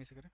ऐसे करें।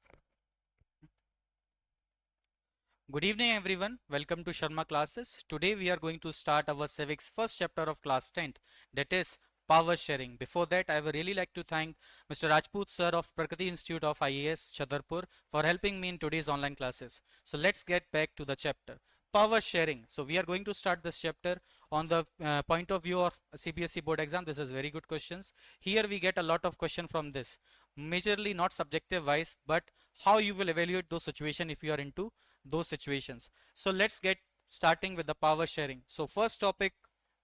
Good evening, everyone. Welcome to Sharma classes. Today we are going to start our civics first chapter of class 10th, that is power sharing. Before that, I would really like to thank Mr. Rajput sir of Prakati Institute of IAS Chadarpur for helping me in today's online classes. So let's get back to the chapter. Power sharing. So we are going to start this chapter on the point of view of CBSE board exam. This is very good questions. Here we get a lot of question from this. Majorly not subjective wise, but how you will evaluate those situation if you are into those situations. So let's get starting with the power sharing. So first topic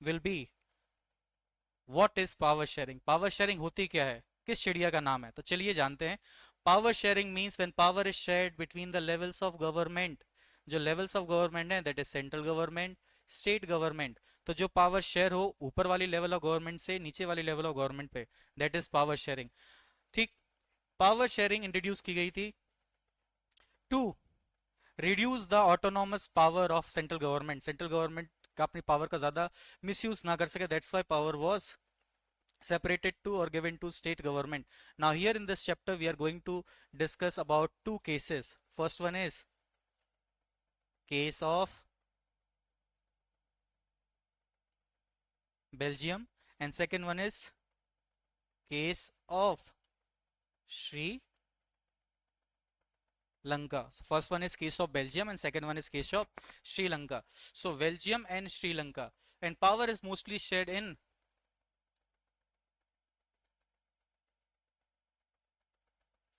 will be what is power sharing. Power sharing होती क्या है, किस चिड़िया का नाम है, तो चलिए जानते हैं. Power sharing means when power is shared between the levels of government. जो levels of government है, that is central government, state government. तो जो power share हो ऊपर वाली level of government से नीचे वाली level of government पे, that is power sharing. ठीक. पावर शेयरिंग इंट्रोड्यूस की गई थी to reduce the autonomous power of central government. Central government का अपनी पावर का ज्यादा मिसयूज ना कर सके, that's why power was separated to or given to state government. Now here in this chapter we are going to discuss about two cases. First one is case of Belgium and second one is case of Sri Lanka. So first one is case of Belgium and second one is case of Sri Lanka. So Belgium and Sri Lanka, and power is mostly shared in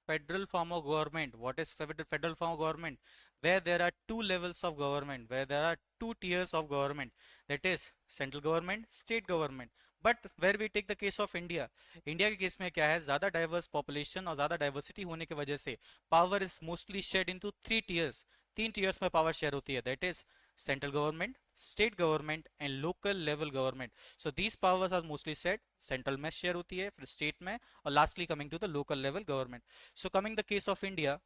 federal form of government. What is federal form of government? Where there are two levels of government, where there are two tiers of government, that is central government, state government. But where we take the case of India, India के case में क्या है, ज्यादा diverse population और ज्यादा diversity होने की वजह से power is mostly shared into three tiers. तीन टीयर्स में पावर शेयर होती है, that is central government, state government and local level government. So these powers are mostly shared. Central में शेयर होती है, फिर स्टेट में, और lastly coming to the local level government. So coming the case of India,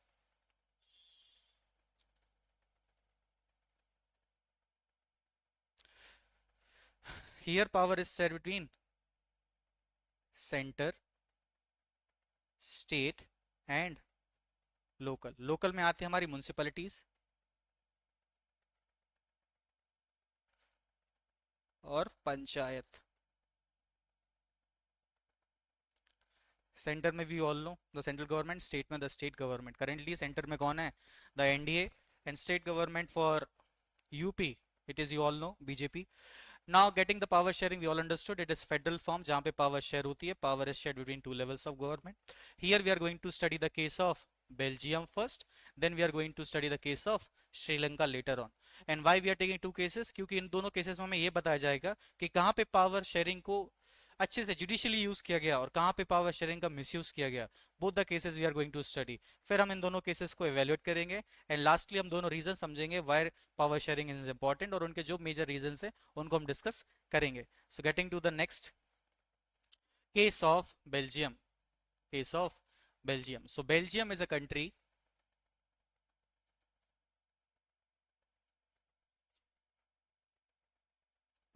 here power is shared between center, state and local. Local में आते हैं हमारी म्यूनिसिपैलिटीज और पंचायत. सेंटर में we all know the central government, state में the state government. Currently centre में कौन है, the NDA, and state government for UP, it is you all know BJP. Now getting the power sharing, we all understood it is federal form जहाँ पे power share होती है. Power is shared between two levels of government. Here we are going to study the case of Belgium first, then we are going to study the case of Sri Lanka later on. And why we are taking two cases, क्योंकि इन दोनों cases में हमें ये बताया जाएगा कि कहाँ पे पावर शेयरिंग को अच्छे से जुडिशियली यूज किया गया और कहाँ पे पावर शेयरिंग का मिसयूज किया गया. Both the cases we are going to study. फिर हम इन दोनों केसेस को एवेल्युएट करेंगे एंड लास्टली हम दोनों रीजन समझेंगे why power sharing is important, और उनके जो मेजर रीजन है उनको हम डिस्कस करेंगे. So getting to the next case of Belgium. Case of Belgium. So Belgium is a country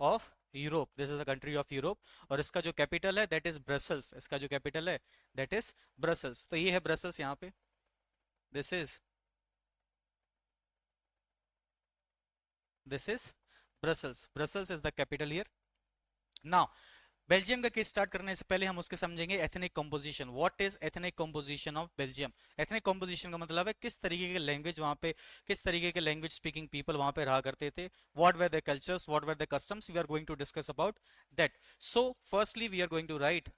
of Europe. This is a country of Europe, और इसका जो कैपिटल है दैट इज ब्रसल्स. इसका जो कैपिटल है दैट इज ब्रसल्स. तो ये है ब्रसल्स यहाँ पे, this is Brussels. Brussels is the capital here. Now Belgium का केस स्टार्ट करने से पहले हम उसके समझेंगे ethnic composition. What is ethnic composition of Belgium. Ethnic composition का मतलब है किस तरीके के लैंग्वेज वहां पे, किस तरीके के लैंग्वेज स्पीकिंग पीपल वहां पे रहा करते थे. What were the cultures, what were the customs, we are going to discuss about that. So firstly we are going to write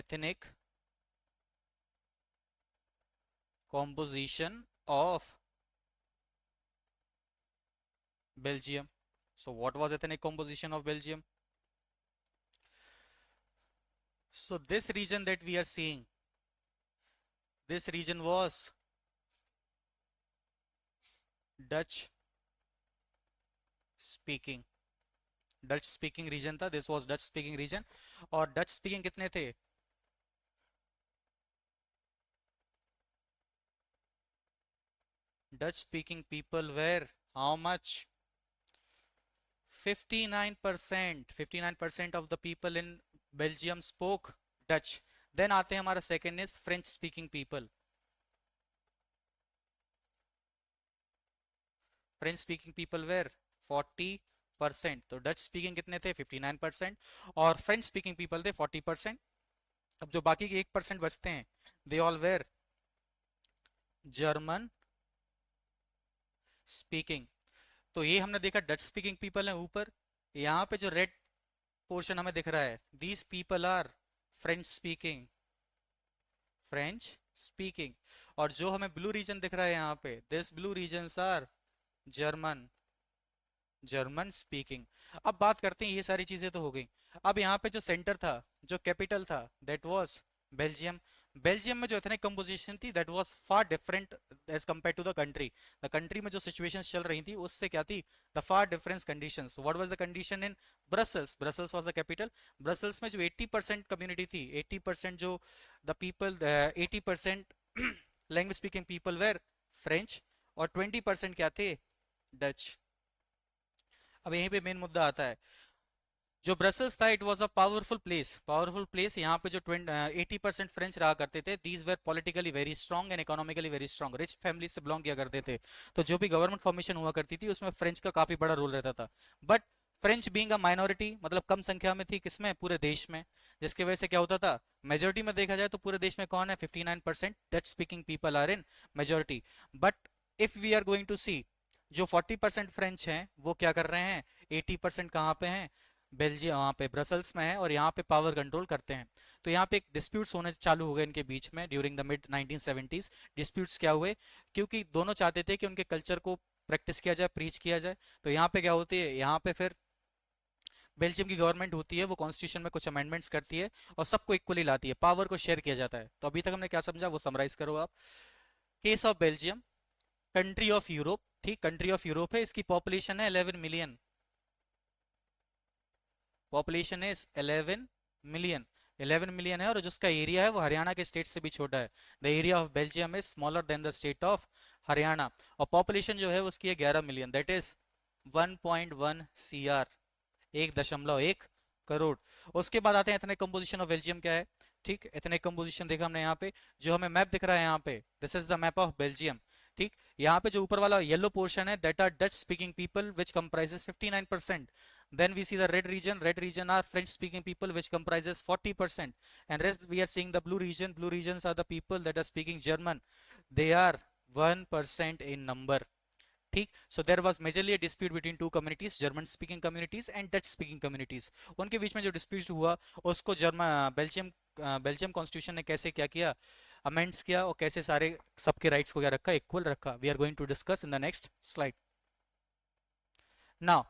ethnic composition of Belgium. So what was ethnic composition of Belgium? So this region that we are seeing, this region was Dutch speaking. Dutch speaking region था, this was Dutch speaking region. और Dutch speaking कितने थे, Dutch speaking people were how much, 59%. 59% of the people in Belgium spoke Dutch. Then आते हैं हमारा second is French speaking people. French speaking people were 40%, तो Dutch speaking कितने थे 59%, और फ्रेंच स्पीकिंग पीपल थे 40%। अब जो बाकी के 1% बचते हैं, दे ऑल वेर जर्मन स्पीकिंग। तो ये हमने देखा डच स्पीकिंग पीपल है ऊपर। यहाँ पे जो रेड पोर्शन हमें दिख रहा है, these people are French speaking, French speaking. और जो हमें ब्लू रीजन दिख रहा है यहाँ पे, this blue regions are German, German speaking. अब बात करते हैं, ये सारी चीजें तो हो गई। अब यहाँ पे जो सेंटर था, जो कैपिटल था, दैट वाज बेल्जियम। बेल्जियम में जो एथनिक कंपोजिशन थी, that was far different as compare to the country. The country में जो सिचुएशंस चल रही थी उससे क्या थी, the far difference conditions. What was the condition in Brussels? Brussels was the capital. Brussels में जो 80% कम्युनिटी थी, 80% जो the people, 80% language speaking people were French, और 20% क्या थे, डच। अब यहीं पे मेन मुद्दा आता है, जो ब्रसल्स था it was a powerful place, powerful place. यहाँ पे जो 80% फ्रेंच रहा करते थे, these were politically very strong and economically very strong, rich family से बिलोंग किया करते थे। तो जो भी गवर्नमेंट फॉर्मेशन हुआ करती थी उसमें फ्रेंच का काफी बड़ा रोल रहता था। But French being a minority, मतलब कम संख्या में थी, किसमें, पूरे देश में। जिसकी वजह से क्या होता था, मेजोरिटी में देखा जाए तो पूरे देश में कौन है, 59% Dutch speaking people are in majority. But if we are going to see, जो 40% फ्रेंच हैं वो क्या कर रहे हैं, 80% कहाँ पे हैं, बेल्जियम, वहाँ पे ब्रसल्स में है, और यहाँ पे पावर कंट्रोल करते हैं। तो यहाँ पे एक डिस्प्यूट्स होने चालू हो गए इनके बीच में during the mid 1970s। Disputes क्या हुए, क्योंकि दोनों चाहते थे कि उनके कल्चर को प्रैक्टिस किया जाए, प्रीच किया जाए। तो यहाँ पे क्या होती है, यहाँ पे फिर बेल्जियम की गवर्नमेंट होती है, वो कॉन्स्टिट्यूशन में कुछ अमेंडमेंट्स करती है और सबको इक्वली लाती है, पावर को शेयर किया जाता है। तो अभी तक हमने क्या समझा वो समराइज करो आप। Case of Belgium, country of Europe, ठीक, कंट्री ऑफ यूरोप है, इसकी पॉपुलेशन है 11 million, population is 11 million, 11 million है, और जिसका एरिया है वो हरियाणा के स्टेट से भी छोटा है। The area of Belgium is smaller than the state of Haryana. और पॉपुलेशन जो है उसकी है 11 million, that is 1.1 CR, 1.1 crore. उसके बाद आते हैं एथनिक कंपोजिशन ऑफ बेल्जियम क्या है, ठीक, एथनिक कंपोजिशन देखा हमने यहाँ पे, जो हमें मैप दिख रहा है यहाँ पे, this is the map of Belgium. ठीक, यहाँ पे जो ऊपर वाला येलो पोर्शन है, that are Dutch speaking people which comprises 59%। Then we see the red region. Red region are French speaking people which comprises 40%. And rest we are seeing the blue region. Blue regions are the people that are speaking German. They are 1% in number. ठीक, so there was majorly a dispute between two communities, German speaking communities and Dutch speaking communities. उनके बीच में जो dispute हुआ उसको Belgium constitution ने कैसे क्या किया, अमेंड्स किया, और कैसे सारे सबके राइट्स को क्या रखा, इक्वल रखा। We are going to discuss in the next slide. Now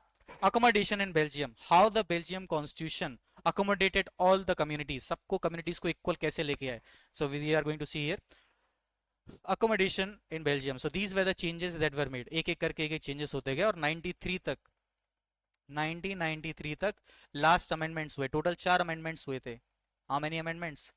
accommodation in Belgium, how the Belgium constitution accommodated all the communities, सबको communities को equal कैसे लेके आए। So we are going to see here accommodation in Belgium. So these were the changes that were made, एक एक करके एक एक changes होते गए, और 93 तक, 1993 तक लास्ट अमेंडमेंट्स हुए। टोटल 4 अमेंडमेंट्स हुए थे। How many amendments,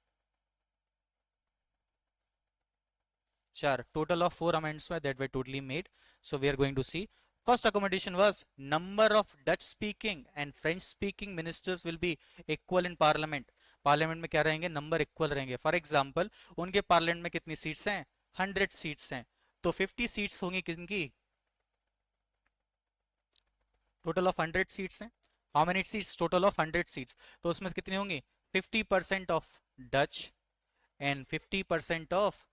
4, total of 4 amendments were that were totally made. So we are going to see. First accommodation was number of Dutch speaking and French speaking ministers will be equal in parliament. Parliament में क्या रहेंगे, number equal रहेंगे। For example उनके parliament में कितनी seats हैं, 100 seats हैं, तो 50 सीट्स होंगी किनकी, टोटल ऑफ 100 सीट्स हैं। How many seats, total of 100 seats, तो उसमें कितनी होंगी, 50% of Dutch and 50% of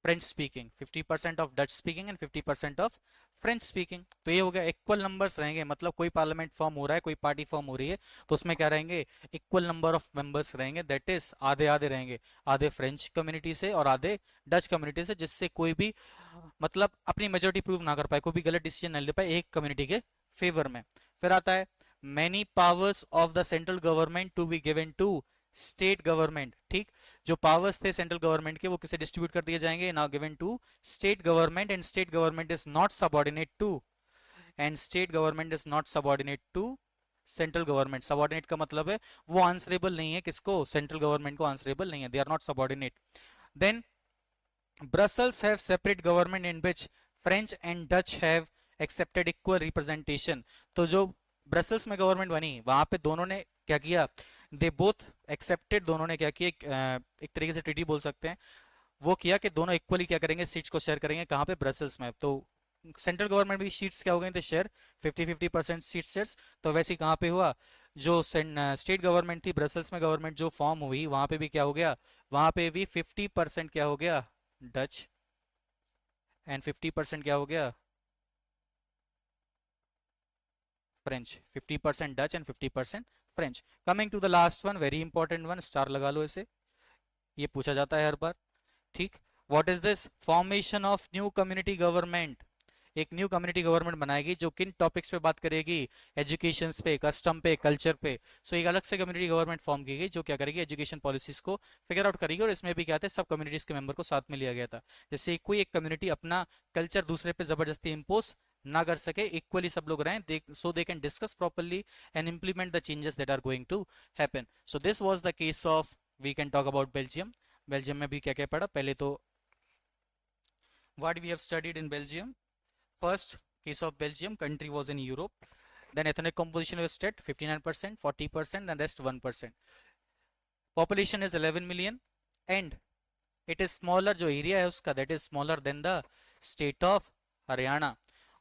French speaking, 50% of Dutch speaking and 50% of French speaking. तो ये हो गया, इक्वल नंबर्स रहेंगे, मतलब कोई पार्लियामेंट फॉर्म हो रहा है, कोई पार्टी फॉर्म हो रही है, तो उसमें क्या रहेंगे, इक्वल नंबर ऑफ मेंबर्स रहेंगे, दैट इज आधे आधे रहेंगे, आधे फ्रेंच कम्युनिटी से और आधे डच कम्युनिटी से, जिससे कोई भी मतलब अपनी मेजोरिटी प्रूव ना कर पाए, कोई भी गलत डिसीजन न ले पाए एक कम्युनिटी के फेवर में। फिर आता है many powers of the central government to be given to state government. ठीक, जो पावर्स थे सेंट्रल गवर्नमेंट के वो किसे डिस्ट्रीब्यूट कर दिए जाएंगे, now given to state government, and state government is not subordinate to, and state government is not subordinate to central government. Subordinate का मतलब है वो आंसरेबल नहीं है, किसको, सेंट्रल गवर्नमेंट को आंसरेबल नहीं है, they are not subordinate. Then Brussels have separate government in which French and Dutch have accepted equal representation। तो जो ब्रसल्स में गवर्नमेंट बनी वहां पे दोनों ने क्या किया, दे बोथ एक्सेप्टेड, दोनों ने क्या किया, एक तरीके से ट्रीटी बोल सकते हैं, वो किया कि दोनों इक्वली क्या करेंगे, सीट्स को शेयर करेंगे, कहाँ पे, ब्रसल्स में। तो सेंट्रल गवर्नमेंट भी सीट्स क्या हो गई थे, शेयर 50-50% सीट शेयर्स। तो वैसे ही कहाँ पे हुआ, जो स्टेट गवर्नमेंट थी, ब्रसल्स में गवर्नमेंट जो फॉर्म हुई, वहां पे भी क्या हो गया, वहां पे भी 50% क्या हो गया, डच, एंड 50% क्या हो गया, French. 50% Dutch and 50% French. Coming to the last one, very important one, star लगा लो इसे, ये पूछा जाता है हर बार। ठीक, what is this, formation of new community government. एक न्यू कम्युनिटी गवर्नमेंट बनाएगी जो किन टॉपिक्स पे बात करेगी, एजुकेशन पे, कस्टम पे, कल्चर पे। सो एक अलग से कम्युनिटी गवर्नमेंट फॉर्म की गई जो क्या करेगी, एजुकेशन पॉलिसीज को फिगर आउट करेगी। और इसमें भी क्या थे, सब कम्युनिटीज के मेंबर को साथ में लिया गया था, जैसे कोई एक कम्युनिटी अपना कल्चर दूसरे पे जबरदस्ती इम्पोज ना कर सके, इक्वली सब लोग रहें, so they can discuss properly and implement the changes that are going to happen. So this was the case of, we can talk about Belgium. Belgium में भी क्या क्या पढ़ा, पहले तो what we have studied in Belgium. First case of Belgium, country was in Europe. Then ethnic composition of state 59%, 40%, and rest 1%. Population is 11 million and it is smaller, जो area है उसका, that is smaller than the state of Haryana.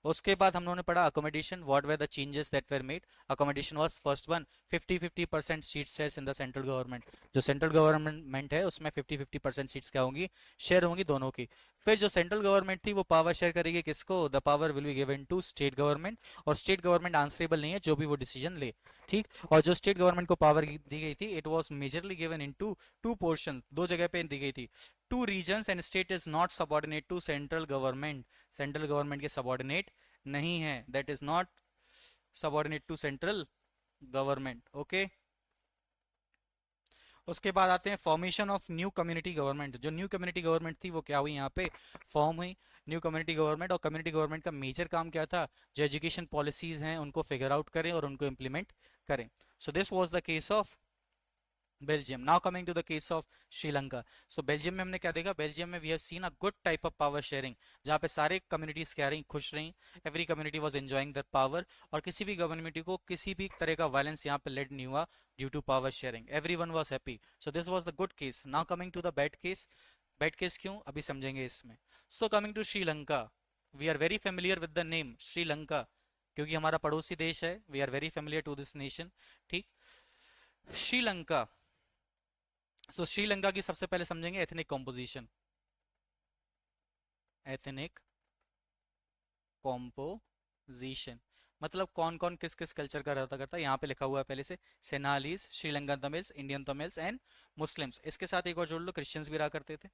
उसके बाद हम लोगों ने पढ़ा accommodation, what were the changes that were made. Accommodation was first one, 50-50% seats shares in the central government. जो सेंट्रल गवर्नमेंट है उसमें 50-50% सीट्स क्या होंगी, शेयर होंगी दोनों की। फिर जो सेंट्रल गवर्नमेंट थी वो पावर शेयर करेगी किसको, the power will be given to state government, और स्टेट गवर्नमेंट आंसरेबल नहीं है जो भी वो डिसीजन ले। ठीक, और जो स्टेट गवर्नमेंट को पावर दी गई थी, it was majorly given in two portion, दो जगह पे दी गई थी, two regions, and state is not subordinate to central government, central government के सबॉर्डिनेट नहीं है, that is not subordinate to central government. Okay, उसके बाद आते हैं formation of new community government. जो न्यू कम्युनिटी गवर्नमेंट थी वो क्या हुई, यहाँ पे फॉर्म हुई न्यू कम्युनिटी गवर्नमेंट। और कम्युनिटी गवर्नमेंट का मेजर काम क्या था, जो एजुकेशन पॉलिसीज हैं उनको फिगर आउट करें और उनको इम्प्लीमेंट करें। So this was the case of Belgium. Now coming to the case of Sri Lanka. सो बेल्जियम में हमने क्या देखा, बेल्जियम में we have seen a good type of power sharing, जहाँ पे सारे कम्युनिटीज क्या रही, खुश रही, every community was enjoying that power, और किसी भी कम्युनिटी को किसी भी तरह का वायलेंस यहाँ पे लेड नहीं हुआ due to power sharing, everyone was happy. So this was the good case. Now coming to the bad case. Bad case क्यों, अभी समझेंगे इसमें। So coming to Sri Lanka, we are very familiar with the name Sri Lanka, क्योंकि हमारा पड़ोसी देश है, we are very familiar to this nation. ठीक, श्रीलंका। सो श्रीलंका की सबसे पहले समझेंगे एथनिक कॉम्पोजिशन, एथनिक कॉम्पोजिशन मतलब कौन कौन किस किस कल्चर का रहता करता है। यहाँ पे लिखा हुआ है पहले से, Sinhalese, Sri Lankan Tamils, Indian Tamils and Muslims. इसके साथ एक और जोड़ लो, क्रिश्चियंस भी रहा करते थे।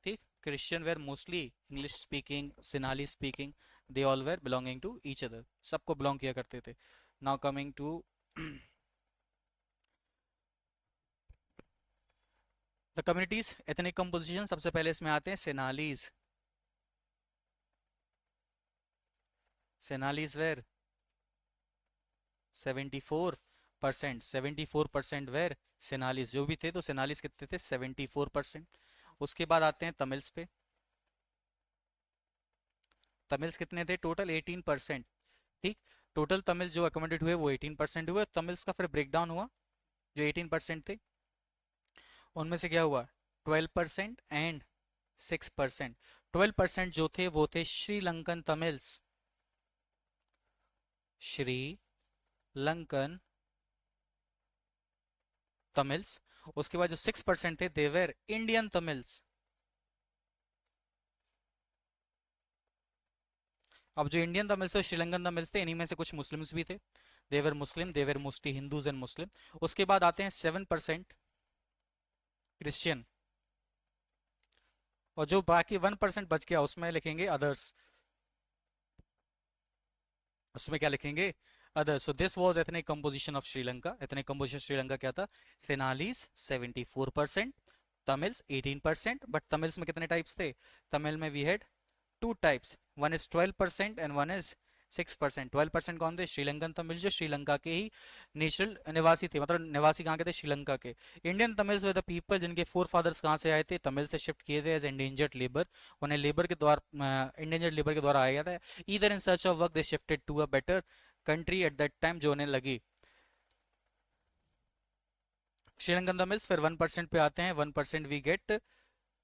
ठीक, Christian were mostly English speaking, Sinhala speaking, they all were belonging to each other, सबको बिलोंग किया करते थे। Now coming to the communities ethnic composition. सबसे पहले इसमें आते हैं सेनालीज। सेनालीज वेर 74%, 74% वेर सेनालीज, जो भी थे तो सेनालीज कितने थे, 74%। उसके बाद आते हैं तमिल्स पे। तमिल्स कितने थे, टोटल 18%। ठीक, टोटल तमिल जो अकोमोडेट हुए वो 18% हुए। तमिल्स का फिर ब्रेकडाउन हुआ, जो 18% थे उनमें से क्या हुआ, 12% एंड 6%। 12% जो थे वो थे श्रीलंकन तमिल्स, श्रीलंकन तमिल्स। उसके बाद जो 6% थे देवर इंडियन तमिल्स। अब जो इंडियन तमिल्स थे, श्रीलंकन तमिल्स थे, इन्हीं में से कुछ मुस्लिम्स भी थे, देवर मुस्लिम, देवर मोस्टली हिंदूज एंड मुस्लिम। उसके बाद आते हैं 7% क्रिश्चियन, और जो बाकी 1% बच गया उसमें लिखेंगे अदर्स। उसमें क्या लिखेंगे, others. So this was ethnic composition of Sri Lanka. Ethnic composition Sri Lanka क्या था, सेनालीज 74%, तमिल्स 18%। बट तमिल्स में कितने टाइप्स थे, तमिल में we had two types, one is 12% and one is 6%। 12% कौन थे, श्रीलंकन तमिल, जो श्रीलंका के ही नेचुरल निवासी थे, मतलब निवासी कहाँ के थे, श्रीलंका के। इंडियन तमिल्स वे द पीपल जिनके फोर फादर्स कहाँ से आए थे, तमिल से शिफ्ट किए थे एज एंडेंजर्ड लेबर। उन्हें लेबर के द्वारा, इंडेंजर्ड लेबर के द्वारा आया गया था, either in search of work they shifted to a better country at that time जो उन्हें लगी। श्रीलंकन तमिल्स फिर 1% पे आते हैं, 1% वी गेट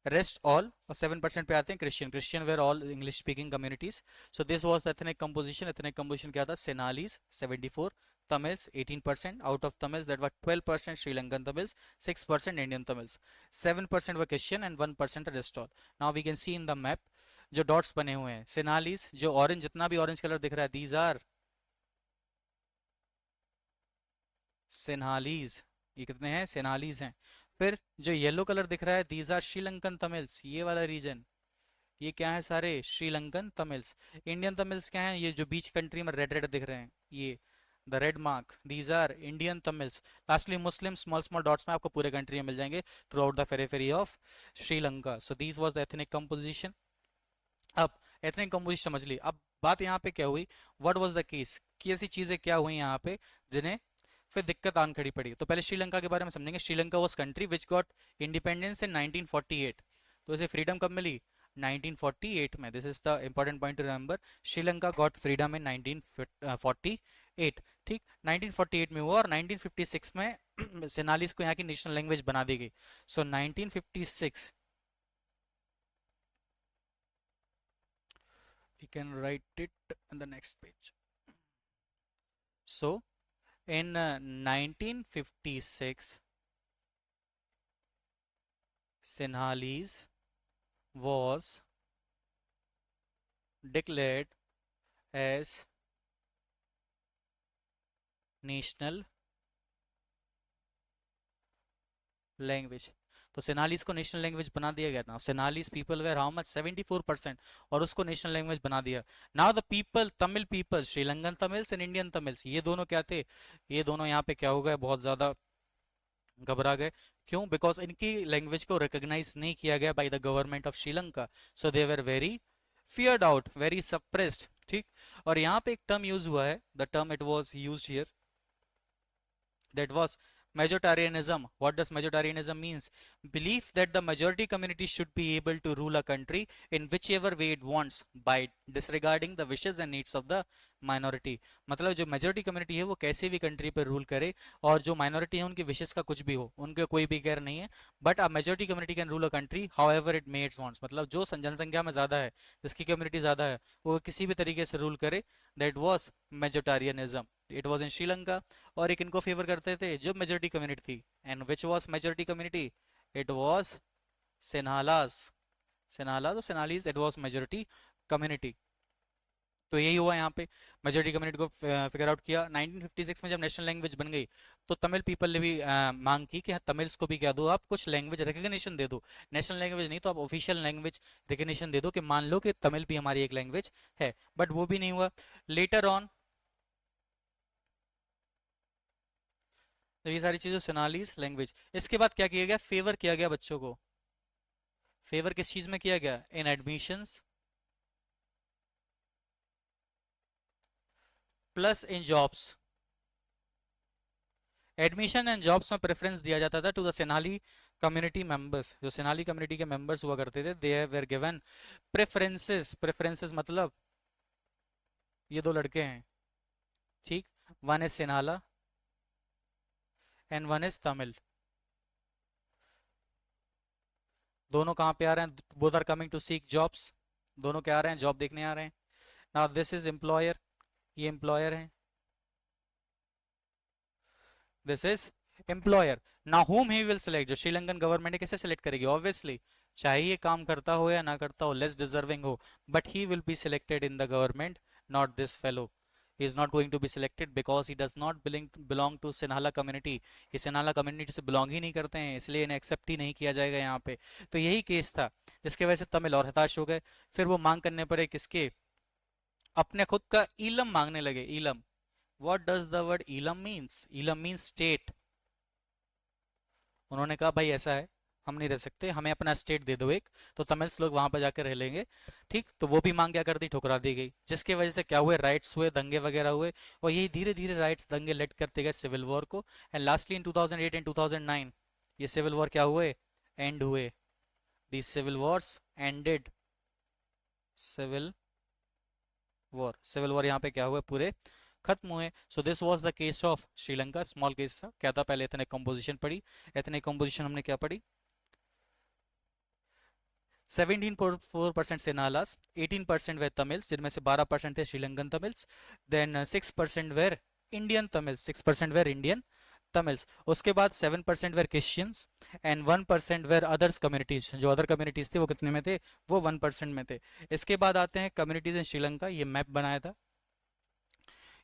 रेस्ट ऑल, और 7% पे आते हैं Christian. Christian were all English speaking communities. So this was the ethnic composition. Ethnic composition क्या था? Sinhalese 74, Tamils 18%, out of Tamils that were 12% Sri Lankan Tamils, 6% Indian Tamils, 7% were Christian and 1% rest all. Now we can see in the map जो dots बने हुए हैं, सेनालीज जो orange, जितना भी orange colour दिख रहा है, दीज आर सेनालीज। ये कितने हैं? सेनालीज हैं। फिर जो येलो कलर दिख रहा है, दीज आर श्रीलंकन तमिल्स, ये वाला रीजन, ये क्या है? सारे श्रीलंकन तमिल्स। इंडियन तमिल्स क्या है? ये जो बीच कंट्री में रेड रेड दिख रहे हैं, ये the red mark, these are Indian Tamils. Lastly Muslim, small small dots में आपको पूरे कंट्री में मिल जाएंगे throughout the periphery of Sri Lanka. So these was the ethnic composition. अब एथनिक कंपोजिशन समझ ली। अब बात यहाँ पे क्या हुई? व्हाट वाज द केस, कि ऐसी चीजें क्या हुई यहाँ पे जिन्हें फिर दिक्कत आन खड़ी पड़ी। तो पहले श्रीलंका के बारे में समझेंगे। Sri Lanka was country which got independence in 1948। तो इसे फ्रीडम कब मिली? 1948 में। This is the important point two remember. Sri Lanka got freedom इन 1948। ठीक, 1948 में हुआ, और 1956 में सेनालीज को यहाँ की नेशनल लैंग्वेज बना दी गई। सो 1956 we can write it in the next page. So in 1956 Sinhalese was declared as national language. तो सेनालीज को नेशनल लैंग्वेज बना दिया गया ना। सेनालीज पीपल वेर हाउ मच? 74%, और उसको नेशनल लैंग्वेज बना दिया। Now the people, Tamil people, Sri Lankan Tamils and Indian Tamils, ये दोनों क्या थे? ये दोनों यहाँ पे क्या हो गए? बहुत ज्यादा घबरा गए। क्यों? बिकॉज इनकी लैंग्वेज को रिकॉग्नाइज नहीं किया गया by the government of Sri Lanka. So they were very feared out, very suppressed. ठीक, और यहाँ पे एक टर्म यूज हुआ है, the term it was used here, that was majoritarianism. What does majoritarianism means? Belief that the majority community should be able to rule a country in whichever way it wants by disregarding the wishes and needs of the minority. मतलब जो majority community है वो कैसे भी country पर rule करे, और जो माइनॉरिटी है उनकी विशेष का कुछ भी हो, उनके कोई भी केयर नहीं है। But a majority community can rule a country however it मेड्स वांट्स। मतलब जो जनसंख्या में ज्यादा है, जिसकी कम्युनिटी ज्यादा है, वो किसी भी तरीके से रूल करे। That was majoritarianism. It was in Sri Lanka. और एक इनको फेवर करते थे जो मेजोरिटी कम्युनिटी थी। And which was majority community? It was Sinhalas. Sinhalas और Sinhalese, it was majority community. तो यही हुआ यहाँ पे, मेजोरिटी कम्युनिटी को फिगर आउट किया। 1956 में जब नेशनल लैंग्वेज बन गई, तो तमिल पीपल ने भी मांग की कि हाँ, तमिल्स को भी क्या दो, आप कुछ लैंग्वेज रिकग्निशन दे दो। नेशनल लैंग्वेज नहीं तो आप ऑफिशियल लैंग्वेज रिकग्निशन दे दो, कि मान लो कि तमिल भी हमारी एक लैंग्वेज है। बट वो भी नहीं हुआ। लेटर ऑन, तो ये सारी चीजें सोनालीज लैंग्वेज। इसके बाद क्या किया गया? फेवर किया गया बच्चों को। फेवर किस चीज में किया गया? In admissions plus in jobs. Admission and jobs में प्रेफरेंस दिया जाता था to the Sinhala community members. जो सेनाली कम्युनिटी के मेंबर्स हुआ करते थे, they were given preferences. Preferences मतलब ये दो लड़के हैं, ठीक, one is Sinhala and one is Tamil. दोनों कहाँ पे आ रहे हैं? Both are coming to seek jobs. दोनों क्या आ रहे हैं? जॉब देखने आ रहे हैं। नाउ दिस इज एम्प्लॉयर, ये एम्प्लॉयर है, this is employer. Now whom he will select? जो श्रीलंकन गवर्नमेंट है, किसे सिलेक्ट करेगी? ऑब्वियसली, चाहे ये काम करता हो या ना करता हो, लेस डिजर्विंग हो, but he will be selected in the government, not this fellow. He is not going to be selected because he does not belong to Sinhala community. ये सिन्हाला कम्युनिटी से बिलोंग ही नहीं करते हैं, इसलिए इन्हें एक्सेप्ट ही नहीं किया जाएगा यहाँ पे। तो यही केस था जिसकी वजह से तमिल और हताश हो गए। फिर वो मांग करने पड़े किसके? अपने खुद का ईलम मांगने लगे। Eelam, what does the word Eelam means? Eelam means state. उन्होंने कहा भाई ऐसा है, हम नहीं रह सकते, हमें अपना स्टेट दे दो एक, तो तमिल्स लोग वहां पर जाकर रह लेंगे। ठीक, तो वो भी मांग क्या कर दी? ठुकरा दी गई। जिसकी वजह से क्या हुए? राइट्स हुए, दंगे वगैरह हुए, और यही धीरे धीरे राइट्स दंगे लेट करते गए सिविल वॉर को। एंड लास्टली इन 2008 एंड 2009 ये सिविल वॉर क्या हुए? एंड हुए। The civil wars ended. Civil war, civil war यहाँ पे क्या हुए? पूरे खत्म हुए। So this was the case of Sri Lanka, small case था। क्या था पहले एथनिक कंपोजिशन पढ़ी, एथनिक कंपोजिशन हमने क्या पढ़ी, 17.4% सेनालास, 18% वे तमिल्स जिनमें से 12% थे Sri Lankan Tamils, then 6% were Indian Tamils, 6% were Indian Tamils. उसके बाद 7% were Christians and 1% were others communities. जो अदर कम्युनिटीज थे वो कितने में थे, वो 1% में थे। इसके बाद आते हैं कम्युनिटीज इन श्रीलंका। ये मैप बनाया था,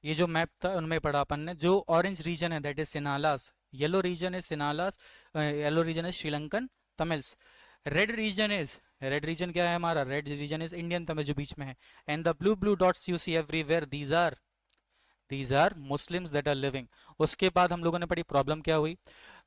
ये जो मैप था उनमें पढ़ा अपन ने। जो ऑरेंज रीजन है that is Sinhalas, yellow region is Sinhalas, yellow region is Sri Lankan Tamils, red region is, red region क्या है हमारा, red region is Indian Tamil जो बीच में है, and the blue blue dots you see everywhere these are Muslims that are living. उसके बाद हम लोगों ने पढ़ी प्रॉब्लम क्या हुई।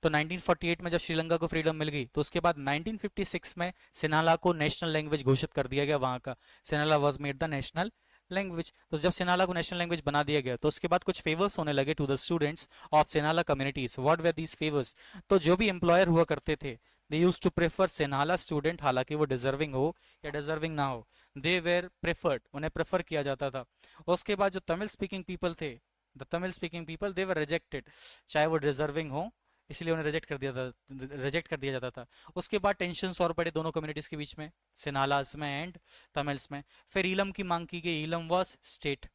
तो 1948 में जब श्रीलंका को फ्रीडम मिल गई तो उसके बाद 1956 में सिनाला को नेशनल लैंग्वेज घोषित कर दिया गया वहां का। Sinhala was made the national language. तो जब सिनाला को नेशनल लैंग्वेज बना दिया गया तो उसके बाद कुछ फेवर्स होने लगे to the students of Sinhala communities. What were these favours, तो जो भी एम्प्लॉयर हुआ करते थे they use to prefer Sinhala student, हालांकि वो डिजर्विंग हो या डिजर्विंग ना हो, दे वेर प्रेफर्ड, उन्हें प्रेफर किया जाता था। उसके बाद जो तमिल स्पीकिंग पीपल थे, the Tamil speaking people they were rejected, चाहे वो डिजर्विंग हो, इसलिए उन्हें रिजेक्ट कर दिया जाता था। उसके बाद टेंशन्स और बढ़े दोनों कम्युनिटीज के बीच में, सिनालास में एंड तमिल्स में। फिर ईलम की मांग की गई, ईलम वाज स्टेट,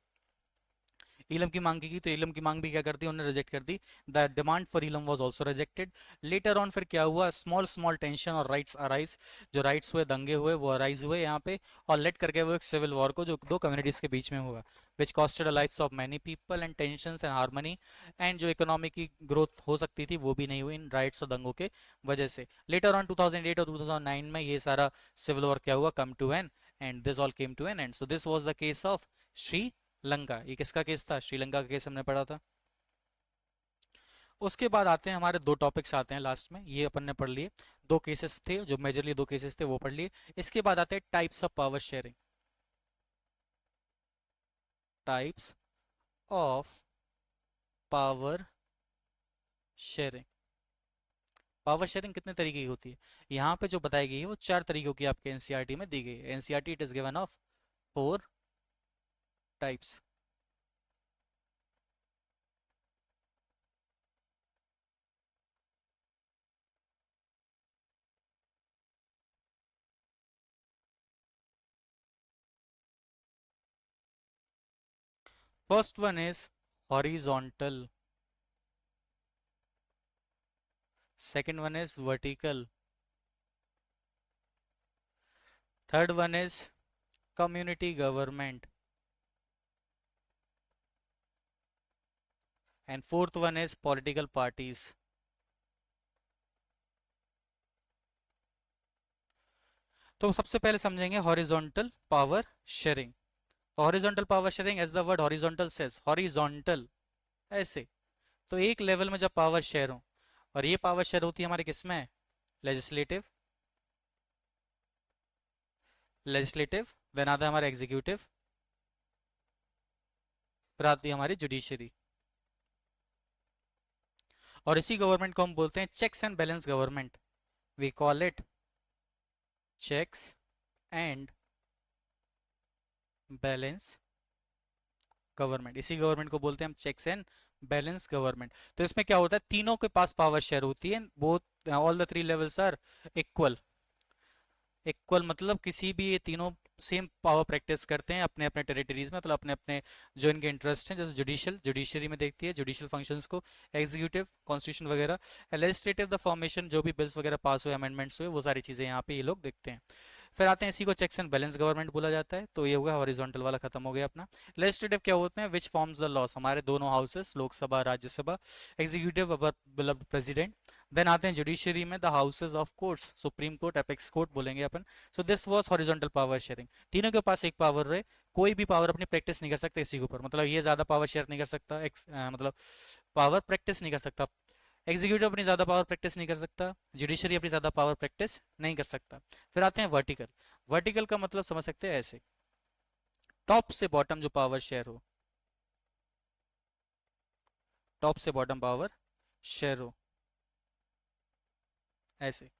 इलम की मांग की तो इलम की मांग भी क्या कर दी, उन्होंने रिजेक्ट कर दी। द डिमांड फॉर इलम was also rejected. Later on फिर क्या हुआ, स्मॉल स्मॉल टेंशन और राइट्स अराइज, जो राइट्स हुए, दंगे हुए, वो अराइज हुए यहाँ पे, और लेट करके वो एक सिविल वॉर को जो दो कम्युनिटीज के बीच में हुआ, which costed the lives of many people and tensions and harmony, and जो इकोनॉमी की ग्रोथ हो सकती थी वो भी नहीं हुई इन राइट्स और दंगों के वजह से। लेटर ऑन 2008 और 2009 में ये सारा सिविल वॉर क्या हुआ, come to an end this all came to an end. So this was the case of Sri Lanka. ये किसका केस था, श्रीलंका का केस हमने पढ़ा था। उसके बाद आते हैं हमारे दो टॉपिक्स आते हैं लास्ट में, ये अपन ने पढ़ लिए, दो केसेस थे जो मेजरली दो केसेस थे वो पढ़ लिए। इसके बाद आते हैं types of power sharing, types of power sharing. Power sharing कितने तरीके की होती है, यहाँ पे जो बताई गई है वो चार तरीकों की आपके एनसीईआरटी में दी गई है। NCERT it is given of four types. First one is horizontal, second one is vertical, third one is community government, and fourth one is political parties. तो सबसे पहले समझेंगे horizontal power sharing. Horizontal power sharing as the word horizontal says, horizontal ऐसे, तो एक level में जब power share हो, और ये पावर शेयर होती है हमारे किसमें, लेजिस्लेटिव, लेजिस्लेटिव, देन आता है हमारा एग्जीक्यूटिव, फिर आती है हमारी जुडिशरी। और इसी गवर्नमेंट को हम बोलते हैं checks and balance government, we call it checks and balance government. इसी गवर्नमेंट को बोलते हैं हम चेक्स एंड बैलेंस गवर्नमेंट। तो इसमें क्या होता है, तीनों के पास पावर शेयर होती है, both all the three levels are equal. Equal मतलब किसी भी, ये तीनों सेम पावर प्रैक्टिस करते हैं अपने अपने टेरिटरीज में, मतलब अपने अपने जो इनके इंटरेस्ट हैं। जैसे जुडिशियल, जुडिशरी में देखती है जुडिशियल फंक्शंस को, एग्जीक्यूटिव कॉन्स्टिट्यूशन वगैरह, लेजिस्लेटिव द फॉर्मेशन, जो भी बिल्स वगैरह पास हुए, अमेंडमेंट्स हुए, वो सारी चीजें यहाँ पे ये लोग देखते हैं। फिर आते हैं इसी को चेक्स एंड बैलेंस गवर्नमेंट बोला जाता है। तो ये हो गया हॉरिजॉन्टल वाला, खत्म हो गया अपना। लेजिस्लेटिव क्या होते हैं, विच फॉर्म्स द लॉस, हमारे दोनों houses, Lok Sabha Rajya Sabha. Executive our beloved president. Then आते हैं जुडिशरी में the houses of courts, supreme court, apex court बोलेंगे अपन। So this was horizontal power sharing. तीनों के पास एक पावर रहे, कोई भी पावर अपनी प्रैक्टिस नहीं कर सकता इसी के ऊपर, मतलब ये ज्यादा पावर शेयर नहीं कर सकता, मतलब पावर प्रैक्टिस नहीं कर सकता। एग्जीक्यूटिव अपनी ज्यादा पावर प्रैक्टिस नहीं कर सकता, जुडिशरी अपनी ज्यादा पावर प्रैक्टिस नहीं कर सकता। फिर आते हैं वर्टिकल। वर्टिकल का मतलब समझ सकते हैं ऐसे, टॉप से बॉटम जो पावर शेयर हो, टॉप से बॉटम पावर शेयर हो ऐसे।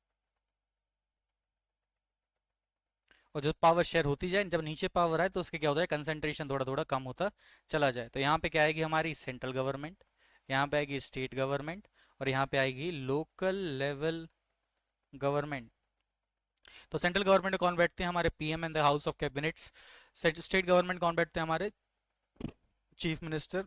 और जो पावर शेयर होती जाए, जब नीचे पावर आए तो उसके क्या होता है, कंसंट्रेशन थोड़ा थोड़ा कम होता चला जाए। तो यहाँ पे क्या आएगी हमारी सेंट्रल गवर्नमेंट, यहाँ पे आएगी स्टेट गवर्नमेंट, और यहाँ पे आएगी लोकल लेवल गवर्नमेंट। तो सेंट्रल गवर्नमेंट में कौन बैठते हैं, हमारे PM and the house of cabinets. State government कौन बैठते हैं, हमारे चीफ मिनिस्टर।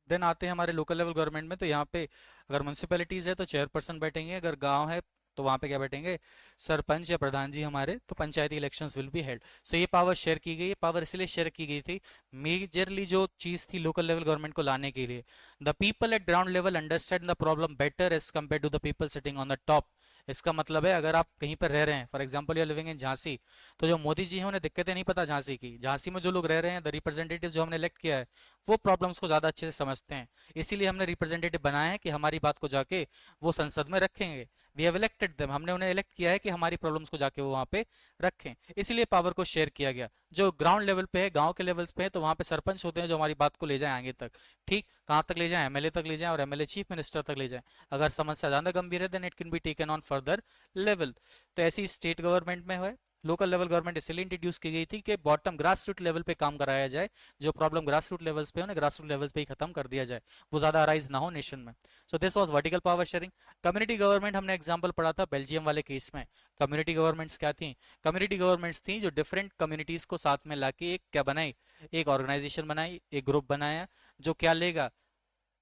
देन आते हैं हमारे लोकल लेवल गवर्नमेंट में, तो यहाँ पे अगर म्यूनसिपैलिटीज है तो चेयरपर्सन बैठेंगे, अगर गांव है तो वहां पे क्या बैठेंगे, सरपंच या प्रधान जी हमारे। तो पंचायती इलेक्शंस विल बी हेल्ड। सो ये पावर शेयर की गई, ये पावर इसलिए शेयर की गई थी, मेजरली जो चीज थी लोकल लेवल गवर्नमेंट को लाने के लिए, the people at ground level understand the problem better as compare to the people sitting on the top. इसका मतलब है अगर आप कहीं पर रह रहे हैं, for example you are living in Jhansi, तो जो मोदी जी हैं उन्हें दिक्कतें नहीं पता झांसी की। झांसी में जो लोग रह रहे हैं, द रिप्रेजेंटेटिव जो हमने इलेक्ट किया है, वो प्रॉब्लम्स को ज़्यादा अच्छे से समझते हैं। इसीलिए हमने रिप्रेजेंटेटिव बनाए हैं कि हमारी बात को जाके वो संसद में रखेंगे। वी हैव इलेक्टेड देम, हमने उन्हें इलेक्ट किया है कि हमारी प्रॉब्लम्स को जाके वो वहाँ पे रखें। इसीलिए पावर को शेयर किया गया। जो ग्राउंड लेवल पे है, गांव के लेवल्स पे है, तो वहाँ पे सरपंच होते हैं जो हमारी बात को ले जाए आगे तक। ठीक, कहाँ तक ले जाए, एमएलए तक ले जाए, और एमएलए चीफ मिनिस्टर तक ले जाए। अगर समस्या ज़्यादा गंभीर है then it can be taken on further level. तो ऐसी स्टेट गवर्नमेंट में है। लोकल लेवल गवर्नमेंट इसलिए इंट्रोड्यूस की गई थी कि बॉटम ग्रास रूट लेवल पे काम कराया जाए, जो प्रॉब्लम ग्रास रूट लेवल्स पे हो, ग्रास रूट लेवल्स पे ही खत्म कर दिया जाए, वो ज्यादा अराइज ना हो नेशन में। सो this was vertical power sharing. Community government हमने एग्जांपल पढ़ा था बेल्जियम वाले केस में। कम्युनिटी गवर्नमेंट्स क्या थी, कम्युनिटी गवर्नमेंट्स थी जो डिफरेंट कम्युनिटीज को साथ में लाके एक क्या बनाई, एक ऑर्गेनाइजेशन बनाई, एक ग्रुप बनाया, जो क्या लेगा,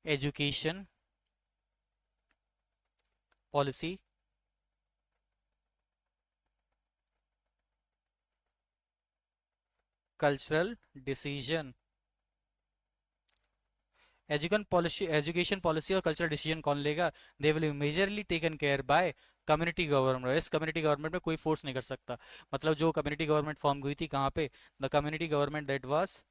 education policy, cultural decision. Education policy और कल्चरल डिसीजन कौन लेगा, they will be majorly taken care by community government. इस कम्युनिटी गवर्नमेंट में कोई फोर्स नहीं कर सकता। मतलब जो कम्युनिटी गवर्नमेंट फॉर्म हुई थी कहाँ पे, the community government that was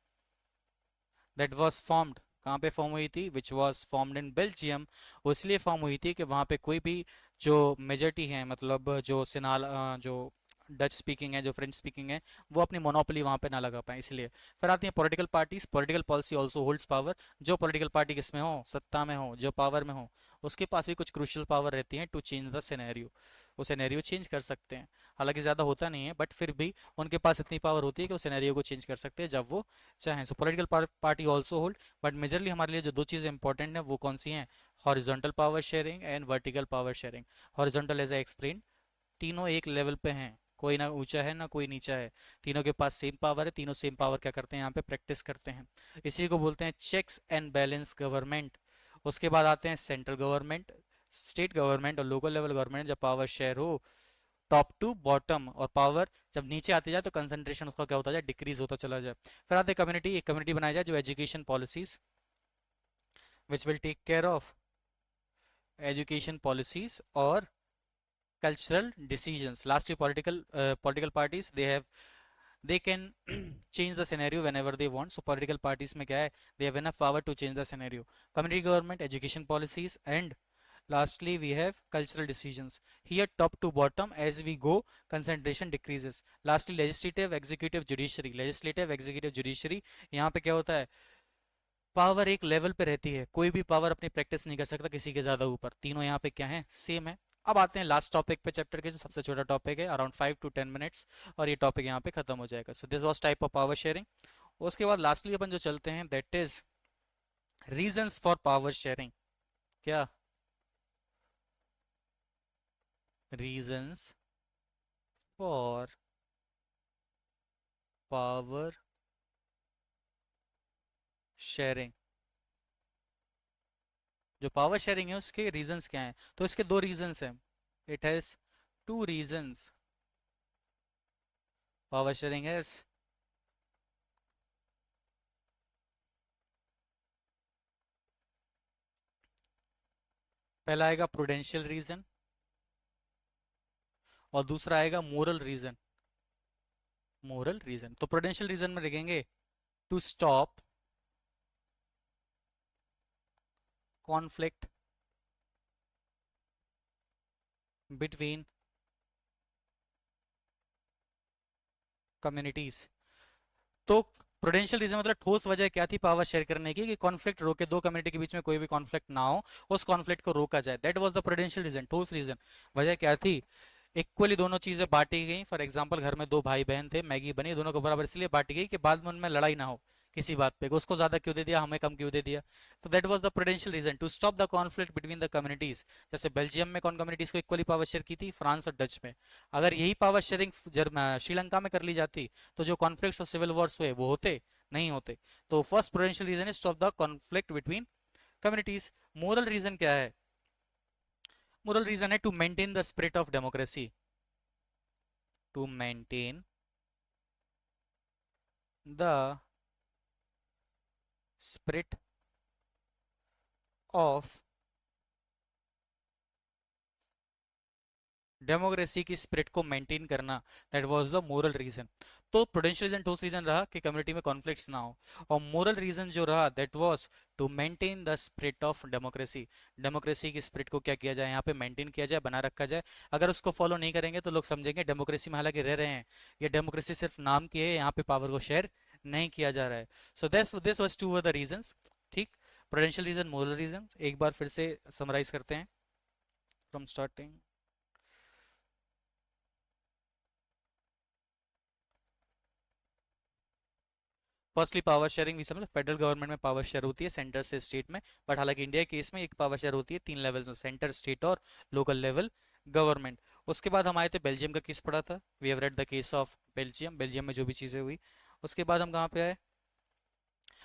formed, कहाँ पे फॉर्म हुई थी, which was formed in Belgium. वो इसलिए फॉर्म हुई थी कि वहाँ पे कोई भी जो मेजोरिटी है, मतलब जो सिनाल जो डच स्पीकिंग है, जो फ्रेंच स्पीकिंग है, वो अपनी मोनोपोली वहाँ पे ना लगा पाए, इसलिए। फिर आती है political parties. Political policy also holds power. जो पॉलिटिकल पार्टी किसमें हो, सत्ता में हो, जो पावर में हो, उसके पास भी कुछ क्रूशियल पावर रहती है टू चेंज द सिनेरियो। वो सिनेरियो चेंज कर सकते हैं, हालांकि ज़्यादा होता नहीं है, बट फिर भी उनके पास इतनी पावर होती है कि वो सिनेरियो को चेंज कर सकते हैं जब वो चाहें। सो political party also hold, but majorly हमारे लिए जो दो चीज़ें इंपॉर्टेंट है वो कौन सी हैं, horizontal power sharing and vertical power sharing. Horizontal as I explain, तीनों एक लेवल पे हैं, कोई ना ऊंचा है ना कोई नीचा है, तीनों के पास सेम पावर है, तीनों सेम पावर क्या करते हैं, यहाँ पे प्रैक्टिस करते हैं। इसी को बोलते हैं चेक्स एंड बैलेंस गवर्नमेंट। उसके बाद आते हैं सेंट्रल गवर्नमेंट, स्टेट गवर्नमेंट और लोकल लेवल गवर्नमेंट। जब पावर शेयर हो टॉप टू बॉटम, और पावर जब नीचे आती जाए तो कंसंट्रेशन उसका क्या होता जाए, डिक्रीज होता चला जाए। फिर आते कम्युनिटी, एक कम्युनिटी बनाई जाए जो education policies which will take care of education policies और cultural decisions. Lastly, political parties, they can change the scenario whenever they want. So political parties में क्या है, they have enough power to change the scenario. Community government, education policies, and lastly we have cultural decisions. Here top to bottom as we go, concentration decreases. Lastly legislative, executive, judiciary. Legislative, executive, judiciary, यहाँ पे क्या होता है, power एक level पे रहती है, कोई भी पावर अपनी प्रैक्टिस नहीं कर सकता किसी के ज्यादा ऊपर। तीनों यहाँ पे क्या है, सेम है। अब आते हैं लास्ट टॉपिक पे चैप्टर के, जो सबसे छोटा टॉपिक है, अराउंड 5 to 10 मिनट्स, और ये टॉपिक यहाँ पे खत्म हो जाएगा। सो this was type of power sharing. उसके बाद लास्टली अपन जो चलते हैं, that is reasons for power sharing. क्या रीजंस फॉर पावर शेयरिंग, जो पावर शेयरिंग है उसके रीजंस क्या हैं, तो इसके दो रीजंस हैं। It has two reasons, power sharing has पहला आएगा प्रूडेंशियल रीजन, और दूसरा आएगा मोरल रीजन। मोरल रीजन, तो प्रूडेंशियल रीजन में लिखेंगे to stop conflict between communities. तो प्रूडेंशियल रीजन मतलब ठोस वजह क्या थी पावर शेयर करने की, कि कॉन्फ्लिक्ट रोके, दो कम्युनिटी के बीच में कोई भी कॉन्फ्लिक्ट ना हो, उस कॉन्फ्लिक्ट को रोका जाए। That was the prudential reason, ठोस रीजन। वजह क्या थी, इक्वली दोनों चीजें बांटी गई। फॉर एग्जांपल घर में दो भाई बहन थे, मैगी बनी, दोनों को बराबर इसलिए बांटी गई कि बाद में उनमें लड़ाई ना हो किसी बात पे, उसको ज्यादा क्यों दे दिया, हमें कम क्यों दे दिया। तो that was the prudential reason to stop the conflict between the communities. जैसे बेल्जियम में कौन कम्युनिटीज को इक्वली पावर शेयर की थी, फ्रांस और डच में। अगर यही पावर शेयरिंग श्रीलंका में कर ली जाती तो जो कॉन्फ्लिक्ट और सिविल वॉर्स हुए वो होते नहीं होते। तो first prudential reason is stop the conflict between communities. Moral reason क्या है? मोरल रीजन है to maintain the spirit of democracy, to maintain the spirit of democracy की स्पिरिट को मेंटेन करना, that was the moral reason. तो prudential reason ठोस reason रहा कि कम्युनिटी में कॉन्फ्लिक्ट्स ना हो, और मोरल रीजन जो रहा that was to maintain the spirit of democracy. Democracy की स्पिरिट को क्या किया जाए, यहाँ पे मेंटेन किया जाए, बना रखा जाए। अगर उसको फॉलो नहीं करेंगे तो लोग समझेंगे डेमोक्रेसी में हालांकि रह रहे हैं, ये डेमोक्रेसी सिर्फ नाम की है, यहाँ पे पावर को शेयर नहीं किया जा रहा है। So this was two the reasons. ठीक, प्रूडेंशियल रीजन, मोरल रीजन, एक बार फिर से समराइज करते हैं from starting. Firstly power sharing भी समझ, फेडरल गवर्नमेंट में पावर शेयर होती है सेंटर से स्टेट में, बट हालांकि इंडिया के केस में एक पावर शेयर होती है तीन लेवल में, सेंटर, स्टेट और लोकल लेवल गवर्नमेंट। उसके बाद हम आए थे बेल्जियम का केस पढ़ा था, we have read the case of Belgium, Belgium में जो भी चीज़ें हुई। उसके बाद हम कहाँ पे आए,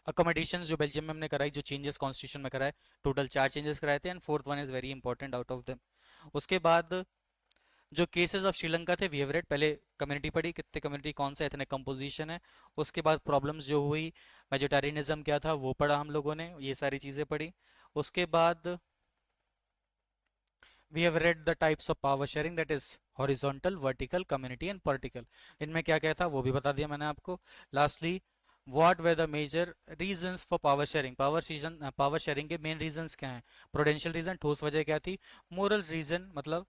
अकोमोडेशन जो बेल्जियम में हमने कराई, जो चेंजेस कॉन्स्टिट्यूशन में कराए, टोटल चार चेंजेस कराए थे, and fourth one is very important out of them. उसके बाद जो केसेस ऑफ श्रीलंका थे वी हैव रेड, पहले कम्युनिटी पढ़ी, कितने कम्युनिटी, कौन सा एथनिक कंपोजिशन है। उसके बाद प्रॉब्लम्स जो हुई, वेजिटेरियनिज्म क्या था वो पढ़ा हम लोगों ने, ये सारी चीज़ें पढ़ी। उसके बाद we have read the types of power sharing, that is horizontal, vertical, community and political. इनमें क्या क्या था वो भी बता दिया मैंने आपको। Lastly, what were the major reasons for power sharing, power sharing के मेन रीजंस क्या हैं। प्रोडेंशियल रीजन, ठोस वजह क्या थी। मोरल रीजन मतलब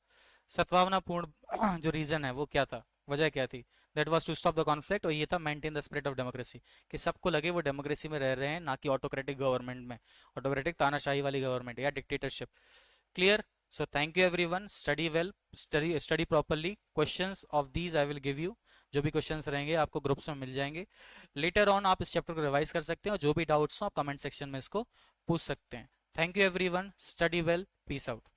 सद्भावनापूर्ण जो रीजन है वो क्या था, वजह क्या थी, that was to stop the conflict. और ये था maintain the spirit of democracy, कि सबको लगे वो डेमोक्रेसी में रह रहे हैं, ना कि ऑटोक्रेटिक गवर्नमेंट में, ऑटोक्रेटिक तानाशाही वाली गवर्नमेंट या dictatorship. Clear? So thank you everyone. Study well, study properly. Questions of these I will give you. जो भी क्वेश्चंस रहेंगे आपको ग्रुप्स में मिल जाएंगे। लेटर ऑन आप इस चैप्टर को रिवाइज कर सकते हैं, और जो भी डाउट्स हो आप कमेंट सेक्शन में इसको पूछ सकते हैं। Thank you everyone, study well, peace out.